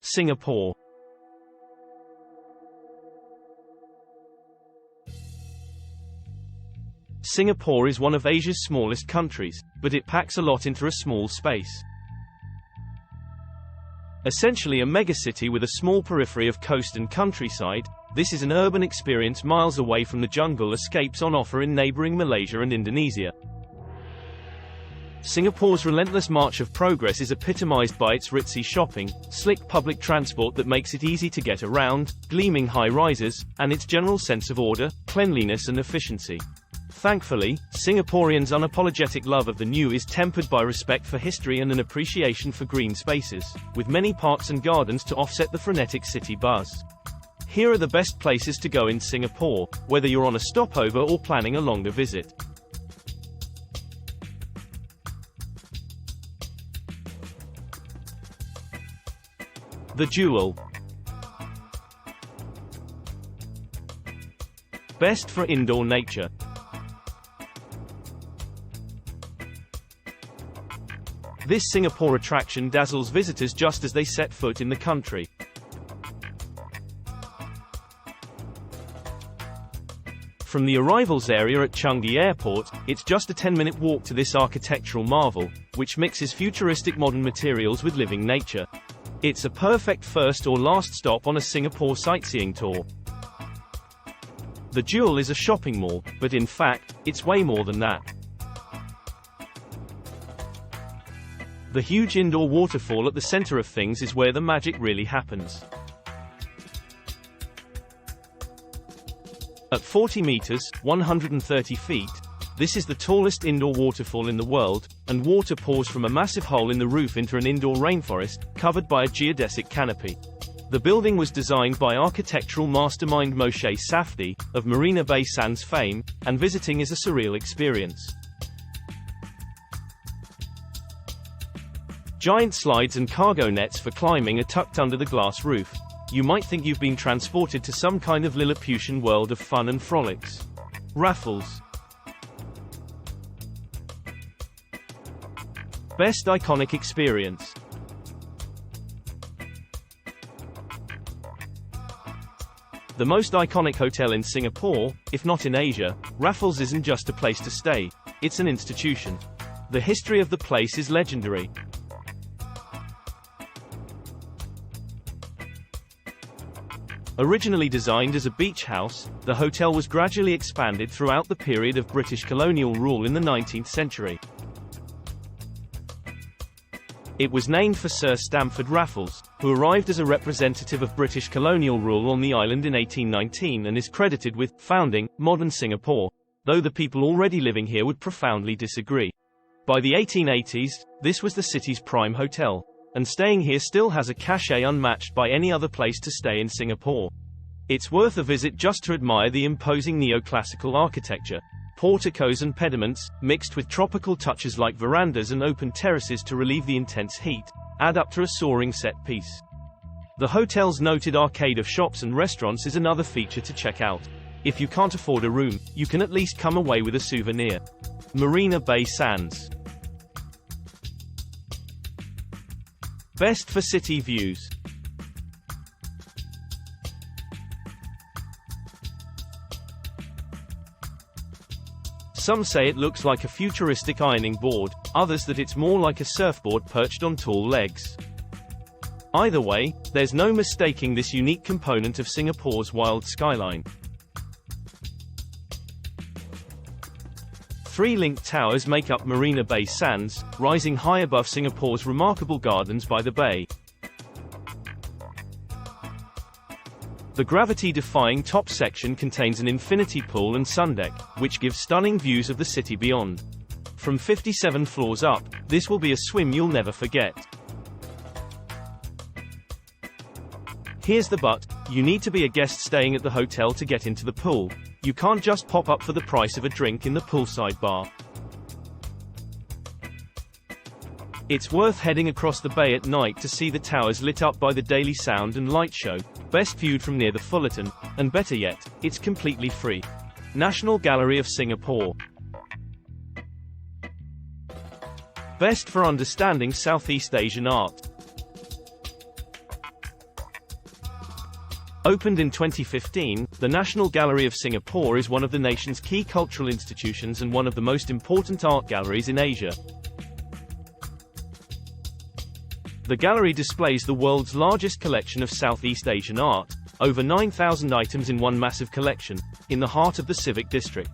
Singapore. Singapore is one of Asia's smallest countries, but it packs a lot into a small space. Essentially a megacity with a small periphery of coast and countryside, this is an urban experience miles away from the jungle escapes on offer in neighboring Malaysia and Indonesia. Singapore's relentless march of progress is epitomized by its ritzy shopping, slick public transport that makes it easy to get around, gleaming high-rises, and its general sense of order, cleanliness and efficiency. Thankfully, Singaporeans' unapologetic love of the new is tempered by respect for history and an appreciation for green spaces, with many parks and gardens to offset the frenetic city buzz. Here are the best places to go in Singapore, whether you're on a stopover or planning a longer visit. The Jewel. Best for indoor nature. This Singapore attraction dazzles visitors just as they set foot in the country. From the arrivals area at Changi Airport, it's just a 10-minute walk to this architectural marvel, which mixes futuristic modern materials with living nature. It's a perfect first or last stop on a Singapore sightseeing tour. The Jewel is a shopping mall, but in fact, it's way more than that. The huge indoor waterfall at the center of things is where the magic really happens. At 40 meters, 130 feet, this is the tallest indoor waterfall in the world, and water pours from a massive hole in the roof into an indoor rainforest, covered by a geodesic canopy. The building was designed by architectural mastermind Moshe Safdie, of Marina Bay Sands fame, and visiting is a surreal experience. Giant slides and cargo nets for climbing are tucked under the glass roof. You might think you've been transported to some kind of Lilliputian world of fun and frolics. Raffles. Best iconic experience. The most iconic hotel in Singapore, if not in Asia, Raffles isn't just a place to stay, it's an institution. The history of the place is legendary. Originally designed as a beach house, the hotel was gradually expanded throughout the period of British colonial rule in the 19th century. It was named for Sir Stamford Raffles, who arrived as a representative of British colonial rule on the island in 1819 and is credited with founding modern Singapore, though the people already living here would profoundly disagree. By the 1880s, this was the city's prime hotel, and staying here still has a cachet unmatched by any other place to stay in Singapore. It's worth a visit just to admire the imposing neoclassical architecture. Porticos and pediments, mixed with tropical touches like verandas and open terraces to relieve the intense heat, add up to a soaring set piece. The hotel's noted arcade of shops and restaurants is another feature to check out. If you can't afford a room, you can at least come away with a souvenir. Marina Bay Sands. Best for city views. Some say it looks like a futuristic ironing board, others that it's more like a surfboard perched on tall legs. Either way, there's no mistaking this unique component of Singapore's wild skyline. 3 linked towers make up Marina Bay Sands, rising high above Singapore's remarkable gardens by the bay. The gravity-defying top section contains an infinity pool and sundeck, which gives stunning views of the city beyond. From 57 floors up, this will be a swim you'll never forget. Here's the but: you need to be a guest staying at the hotel to get into the pool. You can't just pop up for the price of a drink in the poolside bar. It's worth heading across the bay at night to see the towers lit up by the daily sound and light show, best viewed from near the Fullerton, and better yet, it's completely free. National Gallery of Singapore. Best for understanding Southeast Asian art. Opened in 2015, the National Gallery of Singapore is one of the nation's key cultural institutions and one of the most important art galleries in Asia. The gallery displays the world's largest collection of Southeast Asian art, over 9,000 items in one massive collection, in the heart of the Civic District.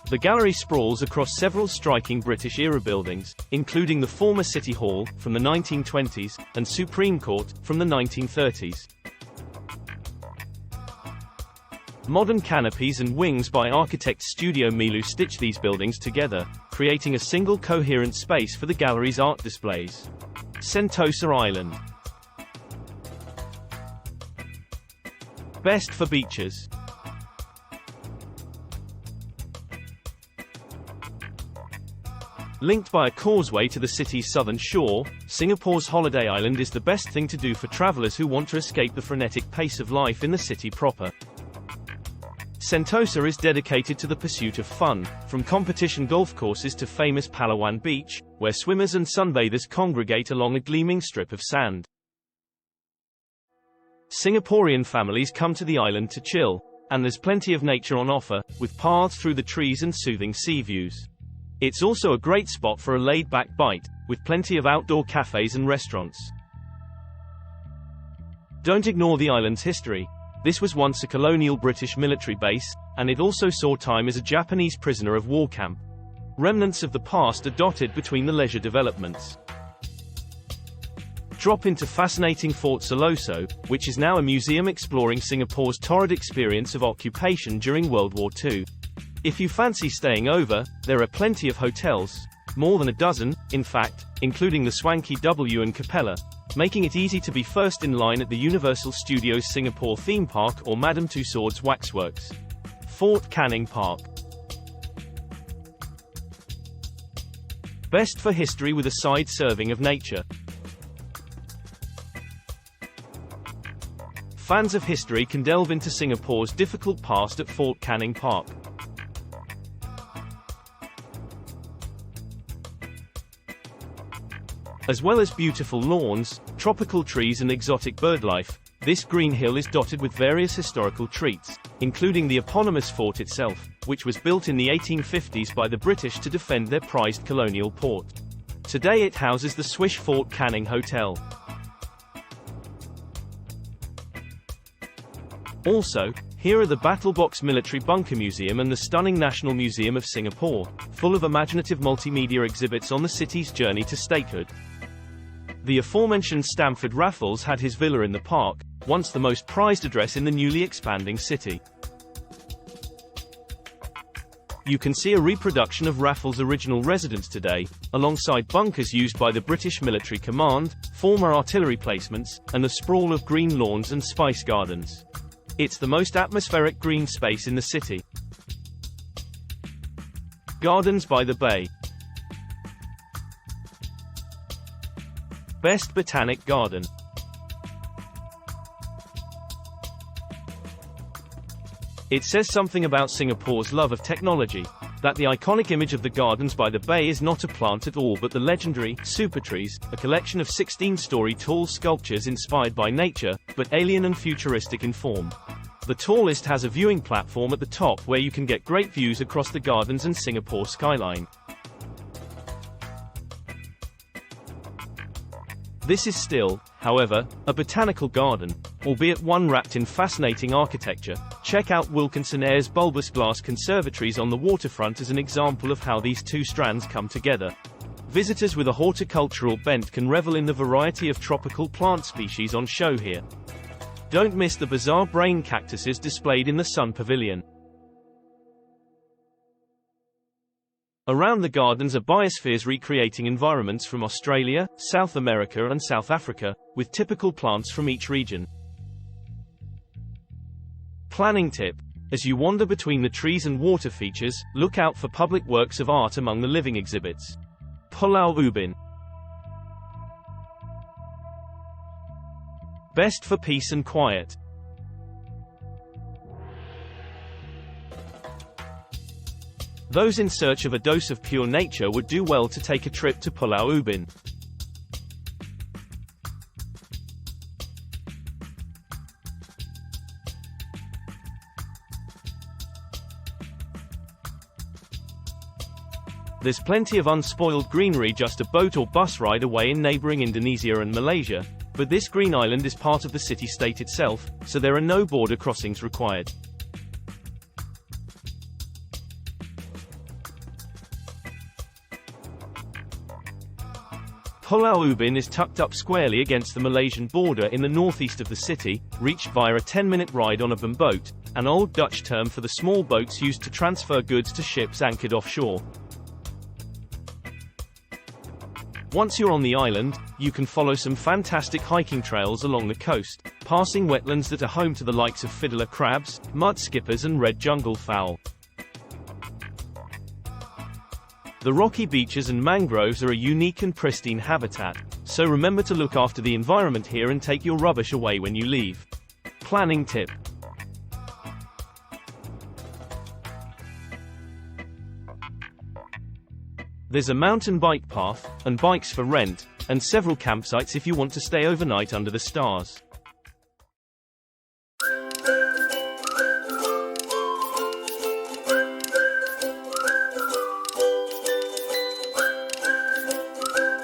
The gallery sprawls across several striking British-era buildings, including the former City Hall, from the 1920s, and Supreme Court, from the 1930s. Modern canopies and wings by architect Studio Milu stitch these buildings together, creating a single coherent space for the gallery's art displays. Sentosa Island. Best for beaches. Linked by a causeway to the city's southern shore, Singapore's Holiday Island is the best thing to do for travelers who want to escape the frenetic pace of life in the city proper. Sentosa is dedicated to the pursuit of fun, from competition golf courses to famous Palawan Beach, where swimmers and sunbathers congregate along a gleaming strip of sand. Singaporean families come to the island to chill, and there's plenty of nature on offer, with paths through the trees and soothing sea views. It's also a great spot for a laid-back bite, with plenty of outdoor cafes and restaurants. Don't ignore the island's history. This was once a colonial British military base, and it also saw time as a Japanese prisoner of war camp. Remnants of the past are dotted between the leisure developments. Drop into fascinating Fort Siloso, which is now a museum exploring Singapore's torrid experience of occupation during World War II. If you fancy staying over, there are plenty of hotels, more than a dozen, in fact, including the swanky W and Capella, making it easy to be first in line at the Universal Studios Singapore theme park or Madame Tussauds Waxworks. Fort Canning Park. Best for history with a side serving of nature. Fans of history can delve into Singapore's difficult past at Fort Canning Park. As well as beautiful lawns, tropical trees and exotic birdlife, this green hill is dotted with various historical treats, including the eponymous fort itself, which was built in the 1850s by the British to defend their prized colonial port. Today it houses the Swiss Fort Canning Hotel. Also, here are the Battlebox Military Bunker Museum and the stunning National Museum of Singapore, full of imaginative multimedia exhibits on the city's journey to statehood. The aforementioned Stamford Raffles had his villa in the park, once the most prized address in the newly expanding city. You can see a reproduction of Raffles' original residence today, alongside bunkers used by the British Military Command, former artillery placements, and a sprawl of green lawns and spice gardens. It's the most atmospheric green space in the city. Gardens by the Bay. Best Botanic Garden. It says something about Singapore's love of technology, that the iconic image of the Gardens by the Bay is not a plant at all but the legendary Supertrees, a collection of 16-story tall sculptures inspired by nature, but alien and futuristic in form. The tallest has a viewing platform at the top where you can get great views across the gardens and Singapore skyline. This is still, however, a botanical garden, albeit one wrapped in fascinating architecture. Check out Wilkinson Ayres' bulbous glass conservatories on the waterfront as an example of how these two strands come together. Visitors with a horticultural bent can revel in the variety of tropical plant species on show here. Don't miss the bizarre brain cactuses displayed in the Sun Pavilion. Around the gardens are biospheres recreating environments from Australia, South America and South Africa, with typical plants from each region. Planning tip: as you wander between the trees and water features, look out for public works of art among the living exhibits. Pulau Ubin. Best for peace and quiet. Those in search of a dose of pure nature would do well to take a trip to Pulau Ubin. There's plenty of unspoiled greenery just a boat or bus ride away in neighboring Indonesia and Malaysia, but this green island is part of the city-state itself, so there are no border crossings required. Pulau Ubin is tucked up squarely against the Malaysian border in the northeast of the city, reached via a 10-minute ride on a boat, an old Dutch term for the small boats used to transfer goods to ships anchored offshore. Once you're on the island, you can follow some fantastic hiking trails along the coast, passing wetlands that are home to the likes of fiddler crabs, mud skippers and red jungle fowl. The rocky beaches and mangroves are a unique and pristine habitat, so remember to look after the environment here and take your rubbish away when you leave. Planning tip. There's a mountain bike path, and bikes for rent, and several campsites if you want to stay overnight under the stars.